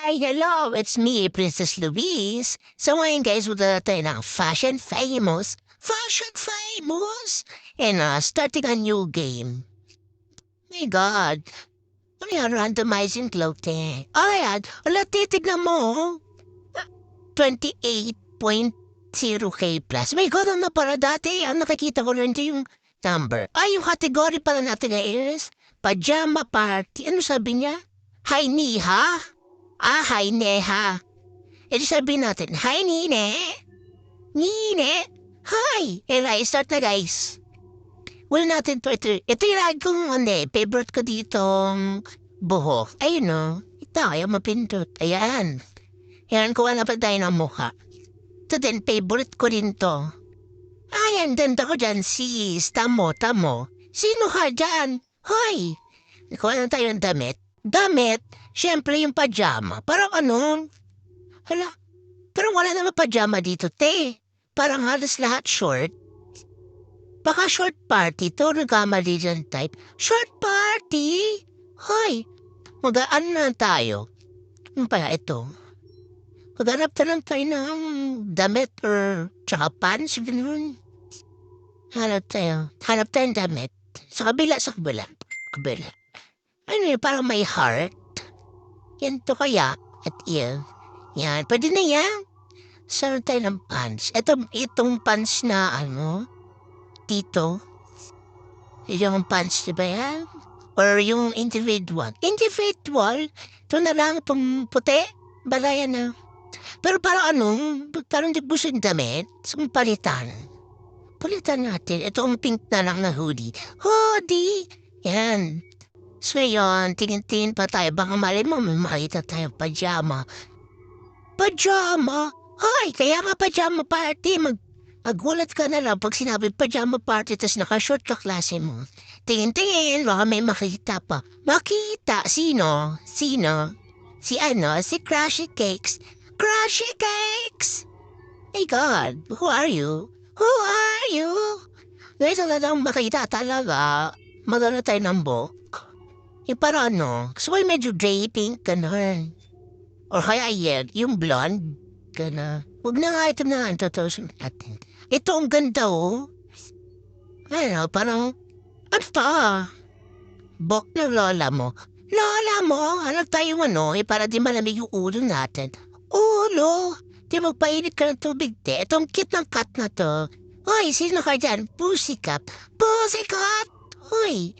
Hi, hello, it's me, Princess Louise. So ngayon guys, magdala tayo ng Fashion Famous. Fashion Famous! And starting a new game. My God. Ano yan, randomizing clothing. Oh yan, wala titignan mo. 28.0K plus. My God, ano para dati? Ang nakikita ko rin yung number. Ay, yung category pala natin is pajama party. Ano sabi niya? Hi, Niha? Hi, Neha. E di sabihin natin, hi, Nine. Nine. Hi. Start na, guys. Well natin to. Ito yung lagi kong, favorite ko ditong buhok. Ayun, no. Ito, ayaw mapindot. Ayan. Ayan, kuha na pa tayo ng mukha. Ito din, favorite ko rin to. Ayan, ganda ko dyan, sis. Tamo. Sino ka dyan? Hoy. Kuha na tayo ng damit. Damit? Siyempre yung pajama. Parang ano? Hala, pero wala naman pajama dito, te. Parang halos lahat short. Baka short party to, nagkamali dyan type. Short party? Hoy, magaan na tayo. Ano kaya ito? Maghanap na lang tayo ng damit or tsaka pants, ganun. Hanap tayong damit. Sa kabila. Kabila. Ano yun, parang may heart. Yan to kaya, at yan. Yan, pwede na yan. Saan tayo ng pants? Itong pants na dito. Yung pants, diba yan? Or yung individual. Individual? Ito na lang, itong puti. Balayan na. Pero parang di gusto yung damit. So, palitan. Palitan natin. Ito ang pink na lang na hoodie. Hoodie! Yan. So, yun, tingin-tingin pa tayo. Baka mali mo, may makita tayong pajama. Pajama? Hoy, kaya nga pajama party. Magulat ka na lang pag sinabi pajama party tas nakashort ka klase mo. Tingin-tingin, baka may makita pa. Makita? Sino? Si si Crushy Cakes. Crushy Cakes! My God, who are you? Guys, wala lang makita talaga. Magano tayo ng book. Parang gusto ko yung medyo draping, ganun. Or kaya yan, yung blonde. Gana. Huwag na nga ito na ang tutusin natin. Ito ang ganda, oh. Parang, ano pa? Bok na lola mo. Lola mo? Ano tayo para di malamig yung ulo natin. Ulo? Di magpainit ka ng tubig, te. Itong kit ng cat na to. Hoy, sino ka dyan? Pussycat. Pussycat! Hoy,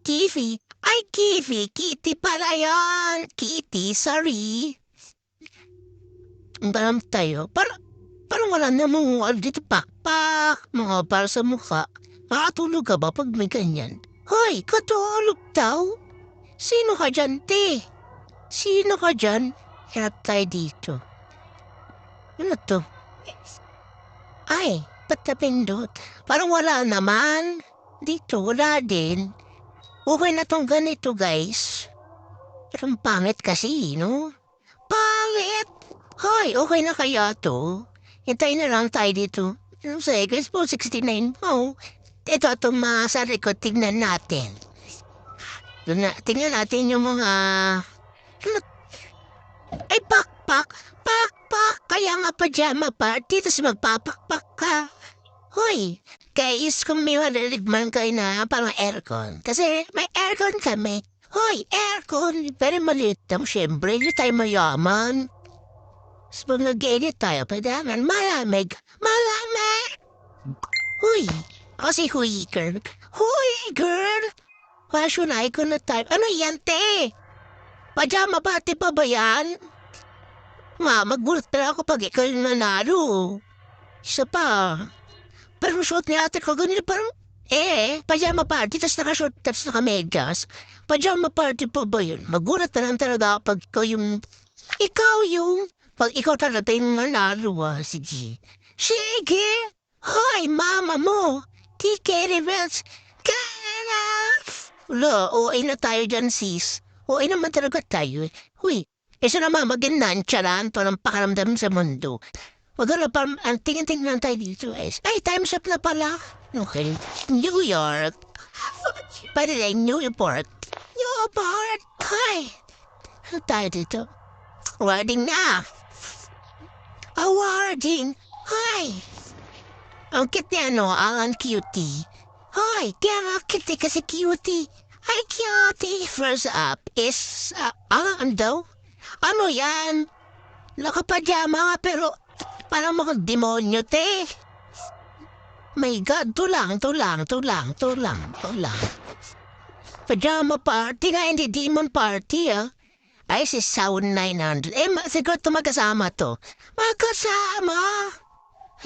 Kiwi. Ay, Kiwi. Kitty pala yan. Kitty, sorry. Ang tayo. Parang wala namang dito pakpak. Mga para sa mukha. Makatulog ka ba pag may ganyan? Hoy, katulog daw? Sino ka dyan, te? Sino ka dyan? Hirap tayo dito. Ano to? Ay, ba't napindot? Parang wala naman. Dito, wala din. Okay na tong ganito, guys. Parang pangit kasi, no? Pangit! Hoy, okay na kaya to? Hintayin na lang tayo dito. Ano sa guys po, 69. Oh, ito masari ko, tignan natin. Tingnan natin yung mga... Ay, pakpak! Pakpak! Kaya nga pajama party, tapos magpapakpak ka. Hoy, guys, kung may mariligman kayo na parang aircon. Kasi may aircon kami. Hoy, aircon! Pero maliit lang, syempre. Hindi tayo mayaman. Tapos pag nag-edit tayo, padaman, malamig. Huy, ako si Huy Girl. Huy Girl! Fashion icon na type. Ano yan, te? Pajama party pa ba yan? Magulat na ako pag ikaw yung nanalo. Isa pa. Pero suot ni ate ko ganito parang, pajama party, tas naka-short, tas naka-medyas. Pajama party pa ba yun? Magulat na lang talaga pag pag ikaw talaga yung nanalo, si G. Sige! Hoy, mama mo! TK Revels! Kaya! Wala, OA na tayo dyan, sis. OA naman talaga tayo. Huy, isa naman maging nonchalant to ng pakaramdam sa mundo. Wag na pa, ang tingin-tingnan tayo dito, Ay, time's up na pala. Okay. New York. Pwede rin, Newport. Newport! Hi! Ano tayo dito? Awarding na. Awarding. Hi. Ang cute niya, no? Ang cutie. Hi, kaya nga cute kasi cutie. Hi, cutie. First up is, ano daw? Ano yan? Nakapajama nga pero parang mga demonyo, te. My God, tulang. Pajama party nga, hindi demon party, ah. Ay, si Sound 900. Siguro ito magkasama to. Magkasama!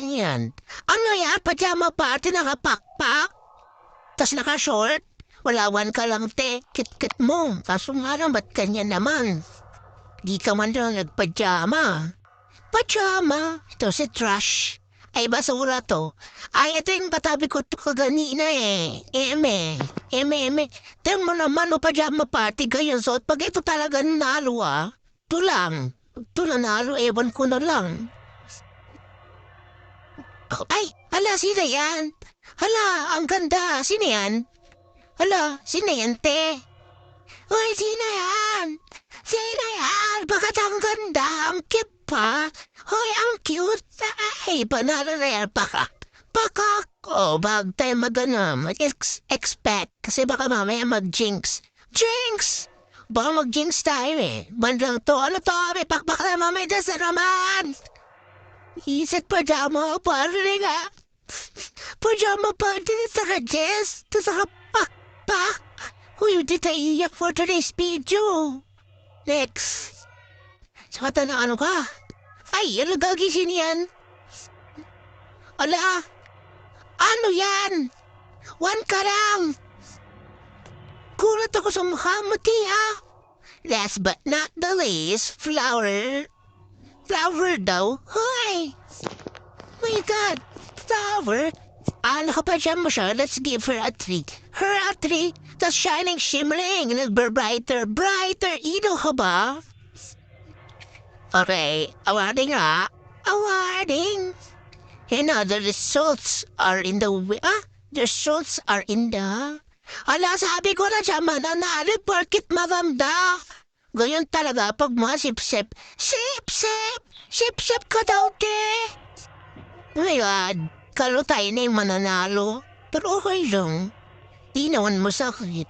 Ayan. Ano yan? Pajama party, nakapakpak? Tas naka-short? Walawan ka lang, te. Kit-kit mo. Kaso nga lang, ba't kanya naman? Di ka man lang nagpajama. Pajama. Ito si Trash. Ay, basura to. Ay, ito yung katabi ko to kaganina eh. Eme. Tingnan mo naman o pajama party kayo. So, pag ito talaga nalo ah. Tulang. Tulang nalo, ewan ko na lang. Ay, hala, sino yan? Hala, ang ganda. Sino yan? Hala, sino yan, te? Uy, sino yan? Sino yan? Bakit ang ganda? Ang cute pa? Hoy, ang cute. Ay, panalo na yan, pakak. Oh, bag tayo mag-expect. Kasi baka mamaya mag-jinx. Jinx! Baka mag-jinx tayo eh. Bandang to. Ano to? May pakpak na mamaya dyan sa raman. Isat pajama party nga. Pajama party sa ka-Jess. Sa ka-pakpak. Uy, di tayo iyak for today's video. Next. Sa kata na ano ka? Ay, ano gagising yan? Ala, ano yan? One ka lang. Kulat ako sa mukha mo, tiya. Last but not the least, Flower. Flower daw? Hoy! My God, Flower. Ano ka pa dyan mo siya? Let's give her a 3. Her a 3. Tas shining, shimmering. Nagber-brighter. Ilaw ka ba? Okay, awarding nga. Awarding. And the results are in the the results are in the... Ala, sabi ko na siya mananalo porkit maganda. Ganyan talaga pag mga sip-sip. Sip-sip ka daw, te. Oh my God, kalo tayo na yung mananalo. Pero okay lang. Di naman masakit.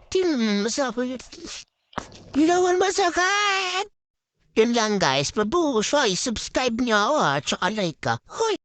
Di naman masakit. Yun lang guys, pabuso ay subscribe niyo ako at saka like ka. Hoy!